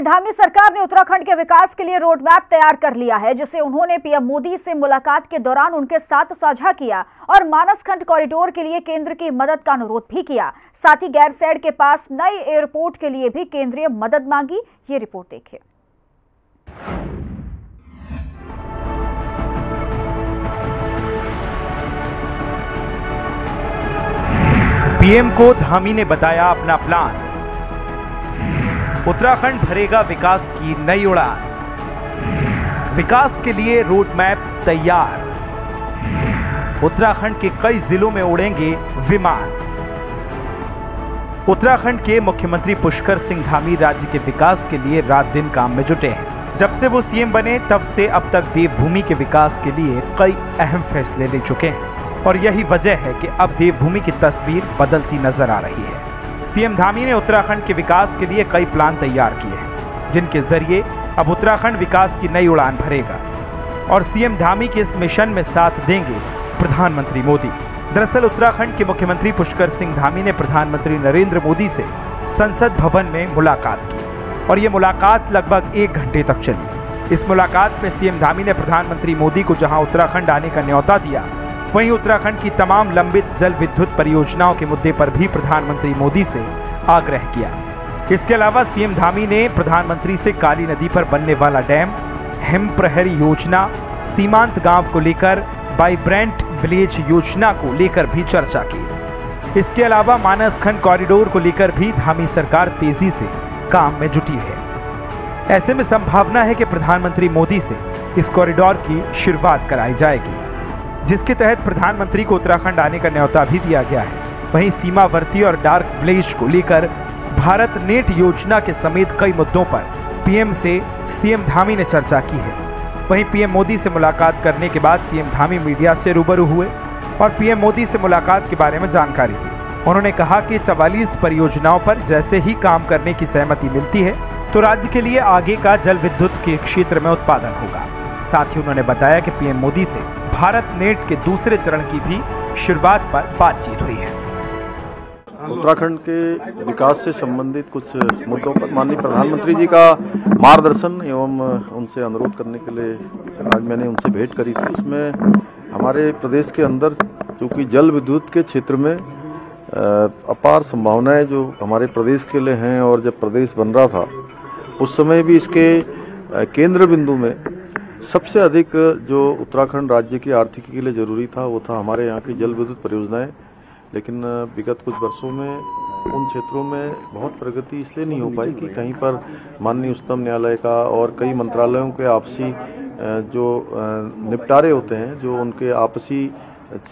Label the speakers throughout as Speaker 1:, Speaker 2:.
Speaker 1: धामी सरकार ने उत्तराखंड के विकास के लिए रोड मैप तैयार कर लिया है, जिसे उन्होंने पीएम मोदी से मुलाकात के दौरान उनके साथ साझा किया और मानसखंड कॉरिडोर के लिए केंद्र की मदद का अनुरोध भी किया। साथ ही गैरसैंण के पास नए एयरपोर्ट के लिए भी केंद्रीय मदद मांगी। ये रिपोर्ट देखिए।
Speaker 2: पीएम को धामी ने बताया अपना प्लान। उत्तराखंड भरेगा विकास की नई उड़ान। विकास के लिए रोड मैप तैयार। उत्तराखंड के कई जिलों में उड़ेंगे विमान। उत्तराखंड के मुख्यमंत्री पुष्कर सिंह धामी राज्य के विकास के लिए रात दिन काम में जुटे हैं। जब से वो सीएम बने तब से अब तक देवभूमि के विकास के लिए कई अहम फैसले ले चुके हैं और यही वजह है कि अब देवभूमि की तस्वीर बदलती नजर आ रही है। सीएम धामी ने उत्तराखंड के विकास के लिए कई प्लान तैयार किए हैं, जिनके जरिए अब उत्तराखंड विकास की नई उड़ान भरेगा और सीएम धामी के इस मिशन में साथ देंगे प्रधानमंत्री मोदी। दरअसल उत्तराखंड के मुख्यमंत्री पुष्कर सिंह धामी ने प्रधानमंत्री नरेंद्र मोदी से संसद भवन में मुलाकात की और ये मुलाकात लगभग 1 घंटे तक चली। इस मुलाकात में सीएम धामी ने प्रधानमंत्री मोदी को जहां उत्तराखंड आने का न्योता दिया, वहीं उत्तराखंड की तमाम लंबित जल विद्युत परियोजनाओं के मुद्दे पर भी प्रधानमंत्री मोदी से आग्रह किया। इसके अलावा सीएम धामी ने प्रधानमंत्री से काली नदी पर बनने वाला डैम, हिम प्रहरी योजना, सीमांत गांव को लेकर वाइब्रेंट विलेज योजना को लेकर भी चर्चा की। इसके अलावा मानसखंड कॉरिडोर को लेकर भी धामी सरकार तेजी से काम में जुटी है। ऐसे में संभावना है कि प्रधानमंत्री मोदी से इस कॉरिडोर की शुरुआत कराई जाएगी, जिसके तहत प्रधानमंत्री को उत्तराखंड आने का न्योता भी दिया गया है। वहीं सीमावर्ती और डार्क विलेज को लेकर भारत नेट योजना के समेत कई मुद्दों पर पीएम से सीएम धामी ने चर्चा की है। वहीं पीएम मोदी से मुलाकात करने के बाद सीएम धामी मीडिया से रूबरू हुए और पीएम मोदी से मुलाकात के बारे में जानकारी दी। उन्होंने कहा कि 44 परियोजनाओं पर जैसे ही काम करने की सहमति मिलती है तो राज्य के लिए आगे का जल विद्युत के क्षेत्र में उत्पादन होगा। साथ ही उन्होंने बताया कि पीएम मोदी से भारत नेट के दूसरे चरण की भी शुरुआत पर बातचीत हुई है।
Speaker 3: उत्तराखंड के विकास से संबंधित कुछ मुद्दों पर माननीय प्रधानमंत्री जी का मार्गदर्शन एवं उनसे अनुरोध करने के लिए आज मैंने उनसे भेंट करी थी। उसमें हमारे प्रदेश के अंदर चूँकि जल विद्युत के क्षेत्र में अपार संभावनाएं जो हमारे प्रदेश के लिए हैं और जब प्रदेश बन रहा था उस समय भी इसके केंद्र बिंदु में सबसे अधिक जो उत्तराखंड राज्य की आर्थिकी के लिए जरूरी था वो था हमारे यहाँ की जल विद्युत परियोजनाएं। लेकिन विगत कुछ वर्षों में उन क्षेत्रों में बहुत प्रगति इसलिए नहीं हो पाई कि कहीं पर माननीय उच्चतम न्यायालय का और कई मंत्रालयों के आपसी जो निपटारे होते हैं, जो उनके आपसी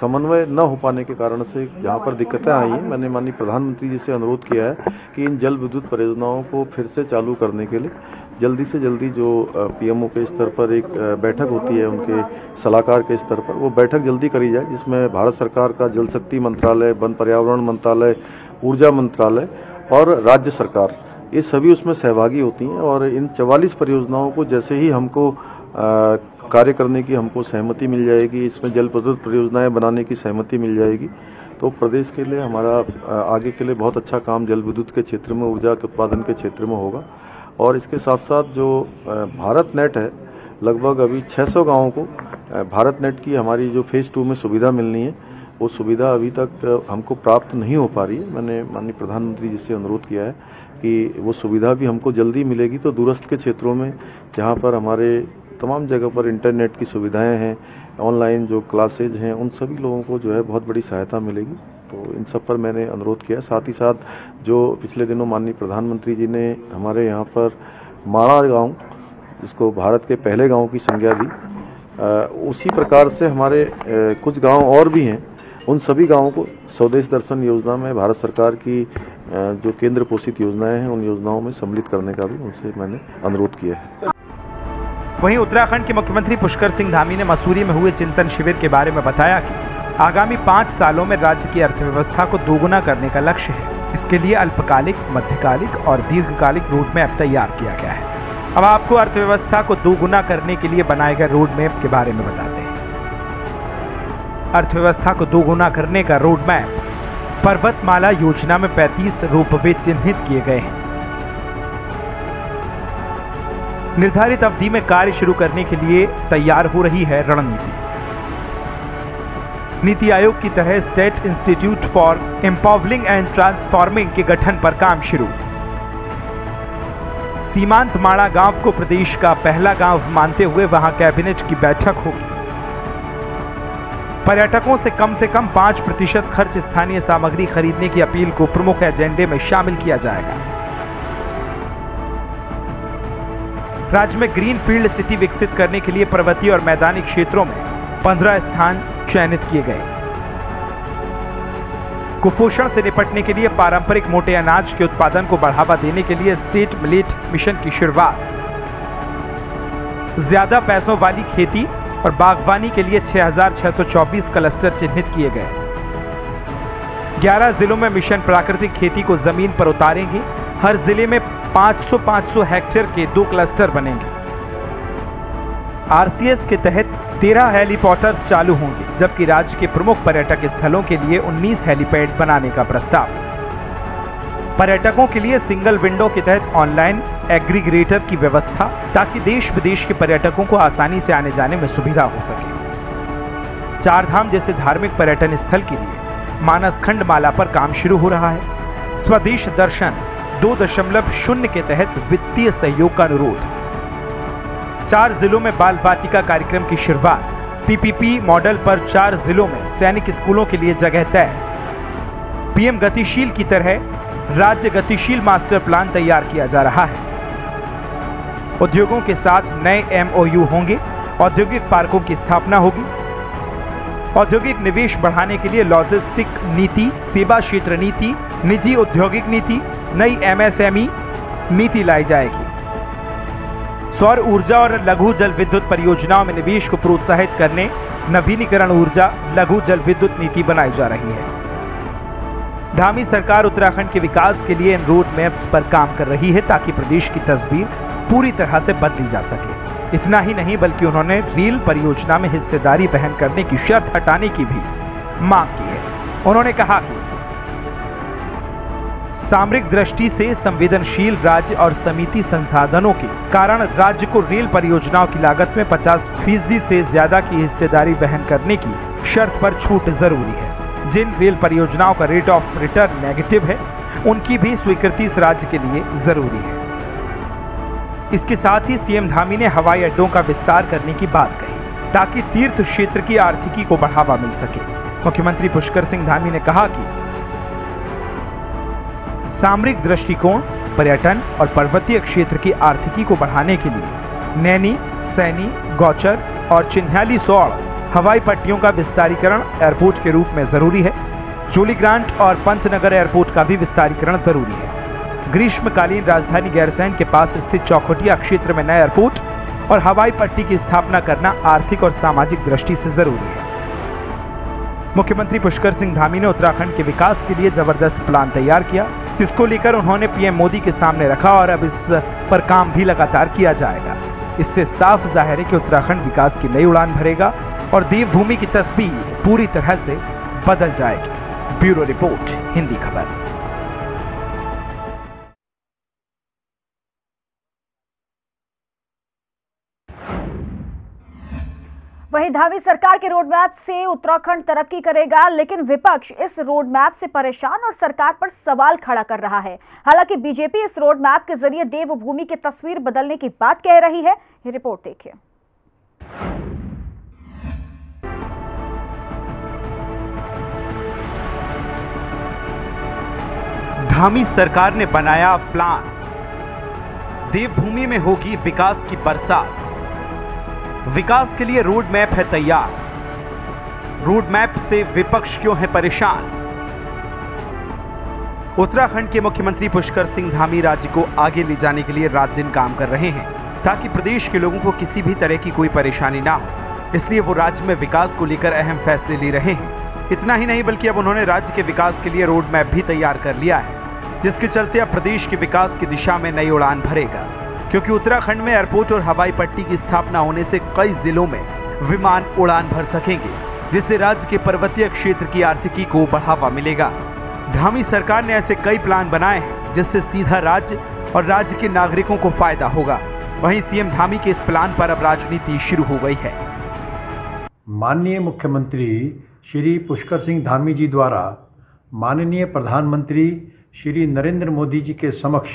Speaker 3: समन्वय न हो पाने के कारण से जहाँ पर दिक्कतें आई हैं, मैंने माननीय प्रधानमंत्री जी से अनुरोध किया है कि इन जल विद्युत परियोजनाओं को फिर से चालू करने के लिए जल्दी से जल्दी जो पीएमओ के स्तर पर एक बैठक होती है, उनके सलाहकार के स्तर पर वो बैठक जल्दी करी जाए, जिसमें भारत सरकार का जल शक्ति मंत्रालय, वन पर्यावरण मंत्रालय, ऊर्जा मंत्रालय और राज्य सरकार, ये सभी उसमें सहभागी होती हैं। और इन 44 परियोजनाओं को जैसे ही हमको कार्य करने की हमको सहमति मिल जाएगी, इसमें जल विद्युत परियोजनाएं बनाने की सहमति मिल जाएगी, तो प्रदेश के लिए हमारा आगे के लिए बहुत अच्छा काम जल विद्युत के क्षेत्र में, ऊर्जा के उत्पादन के क्षेत्र में होगा। और इसके साथ साथ जो भारत नेट है, लगभग अभी 600 गाँवों को भारत नेट की हमारी जो फेज़ 2 में सुविधा मिलनी है, वो सुविधा अभी तक हमको प्राप्त नहीं हो पा रही है। मैंने माननीय प्रधानमंत्री जी से अनुरोध किया है कि वो सुविधा भी हमको जल्दी मिलेगी तो दूरस्थ के क्षेत्रों में जहाँ पर हमारे तमाम जगह पर इंटरनेट की सुविधाएं हैं, ऑनलाइन जो क्लासेज हैं, उन सभी लोगों को जो है बहुत बड़ी सहायता मिलेगी। तो इन सब पर मैंने अनुरोध किया। साथ ही साथ जो पिछले दिनों माननीय प्रधानमंत्री जी ने हमारे यहाँ पर माणा गांव, जिसको भारत के पहले गांव की संज्ञा दी, उसी प्रकार से हमारे कुछ गांव और भी हैं, उन सभी गांवों को स्वदेश दर्शन योजना में भारत सरकार की जो केंद्र पोषित योजनाएं हैं, उन योजनाओं में सम्मिलित करने का भी उनसे मैंने अनुरोध किया है।
Speaker 2: वहीं उत्तराखंड के मुख्यमंत्री पुष्कर सिंह धामी ने मसूरी में हुए चिंतन शिविर के बारे में बताया कि आगामी 5 सालों में राज्य की अर्थव्यवस्था को दोगुना करने का लक्ष्य है। इसके लिए अल्पकालिक, मध्यकालिक और दीर्घकालिक रोड मैप तैयार किया गया है। अब आपको अर्थव्यवस्था को दोगुना करने के लिए बनाए गए रोड मैप के बारे में बताते हैं। अर्थव्यवस्था को दोगुना करने का रोड मैप पर्वतमाला योजना में 35 रोपवे चिन्हित किए गए हैं। निर्धारित अवधि में कार्य शुरू करने के लिए तैयार हो रही है रणनीति। नीति आयोग की तरह state institute for empowering and transforming के गठन पर काम शुरू। सीमांत माड़ा गांव को प्रदेश का पहला गांव मानते हुए वहां कैबिनेट की बैठक होगी। पर्यटकों से कम 5% खर्च स्थानीय सामग्री खरीदने की अपील को प्रमुख एजेंडे में शामिल किया जाएगा। राज्य में ग्रीन फील्ड सिटी विकसित करने के लिए पर्वतीय और मैदानी क्षेत्रों में 15 स्थान चयनित किए गए। कुपोषण से निपटने के लिए पारंपरिक मोटे अनाज के उत्पादन को बढ़ावा देने के लिए स्टेट मिलेट मिशन की शुरुआत। ज्यादा पैसों वाली खेती और बागवानी के लिए 6,624 क्लस्टर चिन्हित किए गए। 11 जिलों में मिशन प्राकृतिक खेती को जमीन पर उतारेंगे। हर जिले में 500 हेक्टेयर के 2 क्लस्टर बनेंगे। आरसीएस के तहत 13 हेलीपोर्टर्स चालू होंगे, जबकि राज्य के प्रमुख पर्यटक स्थलों के लिए 19 हेलीपैड बनाने का प्रस्ताव। पर्यटकों के लिए सिंगल विंडो के तहत ऑनलाइन एग्रीगेटर की व्यवस्था, ताकि देश विदेश के पर्यटकों को आसानी से आने जाने में सुविधा हो सके। 4 धाम जैसे धार्मिक पर्यटन स्थल के लिए मानस खंड माला पर काम शुरू हो रहा है। स्वदेश दर्शन 2.0 के तहत वित्तीय सहयोग का अनुरोध। 4 जिलों में बाल वाटिका कार्यक्रम की शुरुआत। पीपीपी मॉडल पर 4 जिलों में सैनिक स्कूलों के लिए जगह तय। पीएम गतिशील की तरह राज्य गतिशील मास्टर प्लान तैयार किया जा रहा है। उद्योगों के साथ नए एमओयू होंगे। औद्योगिक पार्कों की स्थापना होगी। औद्योगिक निवेश बढ़ाने के लिए लॉजिस्टिक नीति, सेवा क्षेत्र नीति, निजी औद्योगिक नीति, नई एमएसएमई नीति लाई जाएगी। सौर ऊर्जा और लघु जल विद्युत परियोजनाओं में निवेश को प्रोत्साहित करने नवीनीकरण ऊर्जा लघु जल विद्युत नीति बनाई जा रही है। धामी सरकार उत्तराखंड के विकास के लिए इन रोड मैप्स पर काम कर रही है, ताकि प्रदेश की तस्वीर पूरी तरह से बदली जा सके। इतना ही नहीं, बल्कि उन्होंने रेल परियोजना में हिस्सेदारी वहन करने की शर्त हटाने की भी मांग की है। उन्होंने कहा कि सामरिक दृष्टि से संवेदनशील राज्य और समिति संसाधनों के कारण राज्य को रेल परियोजनाओं की लागत में 50% से ज्यादा की हिस्सेदारी वहन करने की शर्त पर छूट जरूरी है। जिन रेल परियोजनाओं का रेट ऑफ रिटर्न नेगेटिव है, उनकी भी स्वीकृति इस राज्य के लिए जरूरी है। इसके साथ ही सीएम धामी ने हवाई अड्डों का विस्तार करने की बात कही, ताकि तीर्थ क्षेत्र की आर्थिकी को बढ़ावा मिल सके। मुख्यमंत्री पुष्कर सिंह धामी ने कहा कि सामरिक दृष्टिकोण, पर्यटन और पर्वतीय क्षेत्र की आर्थिकी को बढ़ाने के लिए नैनी, सैनी, गौचर और चिन्हाली सौड़ हवाई पट्टियों का विस्तारीकरण एयरपोर्ट के रूप में जरूरी है। जोलीग्रांट और पंतनगर एयरपोर्ट का भी विस्तारीकरण जरूरी है। ग्रीष्मकालीन राजधानी गैरसैंण के पास स्थित चौखुटिया क्षेत्र में नया एयरपोर्ट और हवाई पट्टी की स्थापना करना आर्थिक और सामाजिक दृष्टि से जरूरी है। मुख्यमंत्री पुष्कर सिंह धामी ने उत्तराखंड के विकास के लिए जबरदस्त प्लान तैयार किया, जिसको लेकर उन्होंने पीएम मोदी के सामने रखा और अब इस पर काम भी लगातार किया जाएगा। इससे साफ जाहिर है कि उत्तराखंड विकास की नई उड़ान भरेगा और देवभूमि की तस्वीर पूरी तरह से बदल जाएगी। ब्यूरो रिपोर्ट, हिंदी खबर।
Speaker 1: वहीं धामी सरकार के रोड मैप से उत्तराखंड तरक्की करेगा, लेकिन विपक्ष इस रोड मैप से परेशान और सरकार पर सवाल खड़ा कर रहा है। हालांकि बीजेपी इस रोड मैप के जरिए देवभूमि की तस्वीर बदलने की बात कह रही है। ये रिपोर्ट देखिए।
Speaker 2: धामी सरकार ने बनाया प्लान, देवभूमि में होगी विकास की बरसात। विकास के लिए रोड मैप है तैयार। रोड मैप से विपक्ष क्यों है परेशान? उत्तराखंड के मुख्यमंत्री पुष्कर सिंह धामी राज्य को आगे ले जाने के लिए रात दिन काम कर रहे हैं, ताकि प्रदेश के लोगों को किसी भी तरह की कोई परेशानी ना हो। इसलिए वो राज्य में विकास को लेकर अहम फैसले ले रहे हैं। इतना ही नहीं, बल्कि अब उन्होंने राज्य के विकास के लिए रोड मैप भी तैयार कर लिया है, जिसके चलते अब प्रदेश के विकास की दिशा में नई उड़ान भरेगा। क्योंकि उत्तराखंड में एयरपोर्ट और हवाई पट्टी की स्थापना होने से कई जिलों में विमान उड़ान भर सकेंगे, जिससे राज्य के पर्वतीय क्षेत्र की आर्थिकी को बढ़ावा मिलेगा। धामी सरकार ने ऐसे कई प्लान बनाए हैं, जिससे सीधा राज्य और राज्य के नागरिकों को फायदा होगा। वहीं सीएम धामी के इस प्लान पर अब राजनीति शुरू हो गई है।
Speaker 4: माननीय मुख्यमंत्री श्री पुष्कर सिंह धामी जी द्वारा माननीय प्रधानमंत्री श्री नरेंद्र मोदी जी के समक्ष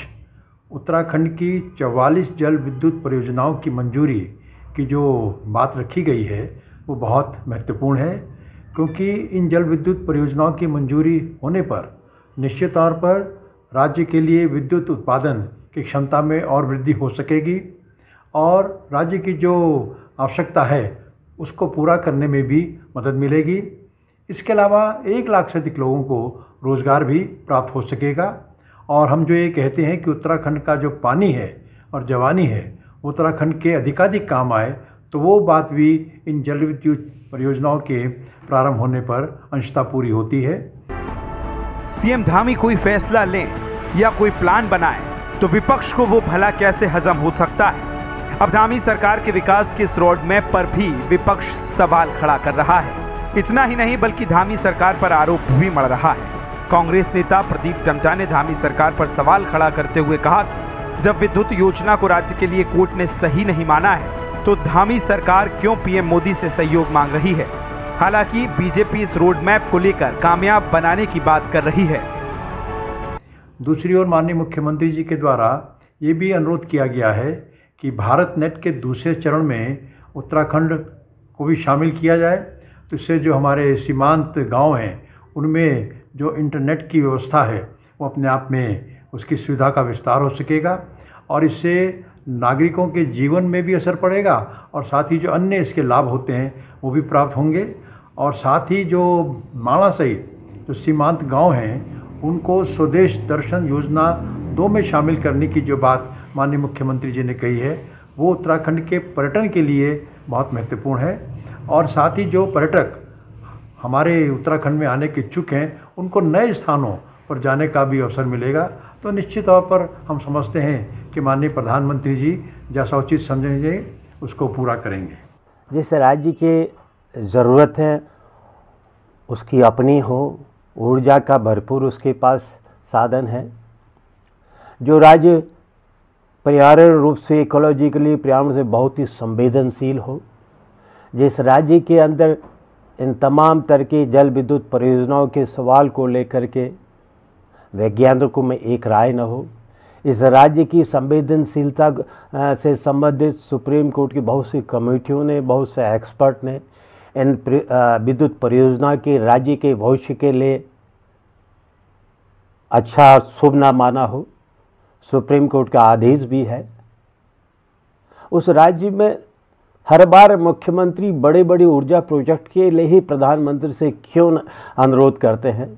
Speaker 4: उत्तराखंड की 44 जल विद्युत परियोजनाओं की मंजूरी की जो बात रखी गई है वो बहुत महत्वपूर्ण है, क्योंकि इन जल विद्युत परियोजनाओं की मंजूरी होने पर निश्चित तौर पर राज्य के लिए विद्युत उत्पादन की क्षमता में और वृद्धि हो सकेगी और राज्य की जो आवश्यकता है उसको पूरा करने में भी मदद मिलेगी। इसके अलावा 1 लाख से अधिक लोगों को रोज़गार भी प्राप्त हो सकेगा और हम जो ये कहते हैं कि उत्तराखंड का जो पानी है और जवानी है उत्तराखंड के अधिकाधिक काम आए, तो वो बात भी इन जल विद्युत परियोजनाओं के प्रारंभ होने पर अंशतः पूरी होती है।
Speaker 2: सीएम धामी कोई फैसला लें या कोई प्लान बनाए तो विपक्ष को वो भला कैसे हजम हो सकता है। अब धामी सरकार के विकास के इस रोड मैप पर भी विपक्ष सवाल खड़ा कर रहा है। इतना ही नहीं बल्कि धामी सरकार पर आरोप भी मढ़ रहा है। कांग्रेस नेता प्रदीप टम्टा ने धामी सरकार पर सवाल खड़ा करते हुए कहा कि जब विद्युत योजना को राज्य के लिए कोर्ट ने सही नहीं माना है तो धामी सरकार क्यों पीएम मोदी से सहयोग मांग रही है। हालांकि बीजेपी इस रोड मैप को लेकर कामयाब बनाने की बात कर रही है।
Speaker 4: दूसरी ओर माननीय मुख्यमंत्री जी के द्वारा ये भी अनुरोध किया गया है कि भारत नेट के दूसरे चरण में उत्तराखंड को भी शामिल किया जाए, तो इससे जो हमारे सीमांत गांव हैं उनमें जो इंटरनेट की व्यवस्था है वो अपने आप में उसकी सुविधा का विस्तार हो सकेगा और इससे नागरिकों के जीवन में भी असर पड़ेगा और साथ ही जो अन्य इसके लाभ होते हैं वो भी प्राप्त होंगे और साथ ही जो माणा सहित जो सीमांत गांव हैं उनको स्वदेश दर्शन योजना 2 में शामिल करने की जो बात माननीय मुख्यमंत्री जी ने कही है वो उत्तराखंड के पर्यटन के लिए बहुत महत्वपूर्ण है और साथ ही जो पर्यटक हमारे उत्तराखंड में आने के इच्छुक हैं उनको नए स्थानों पर जाने का भी अवसर मिलेगा। तो निश्चित तौर पर हम समझते हैं कि माननीय प्रधानमंत्री जी जैसा उचित समझेंगे उसको पूरा करेंगे।
Speaker 5: जिस राज्य की ज़रूरत है उसकी अपनी हो, ऊर्जा का भरपूर उसके पास साधन है, जो राज्य पर्यावरण रूप से इकोलॉजिकली पर्यावरण से बहुत ही संवेदनशील हो, जिस राज्य के अंदर इन तमाम तरह की जल विद्युत परियोजनाओं के सवाल को लेकर के वैज्ञानिकों में एक राय न हो, इस राज्य की संवेदनशीलता से संबंधित सुप्रीम कोर्ट की बहुत सी कमेटियों ने, बहुत से एक्सपर्ट ने इन विद्युत परियोजना के राज्य के भविष्य के लिए अच्छा शुभ न माना हो, सुप्रीम कोर्ट का आदेश भी है। उस राज्य में हर बार मुख्यमंत्री बड़े बड़े ऊर्जा प्रोजेक्ट के लिए ही प्रधानमंत्री से क्यों अनुरोध करते हैं।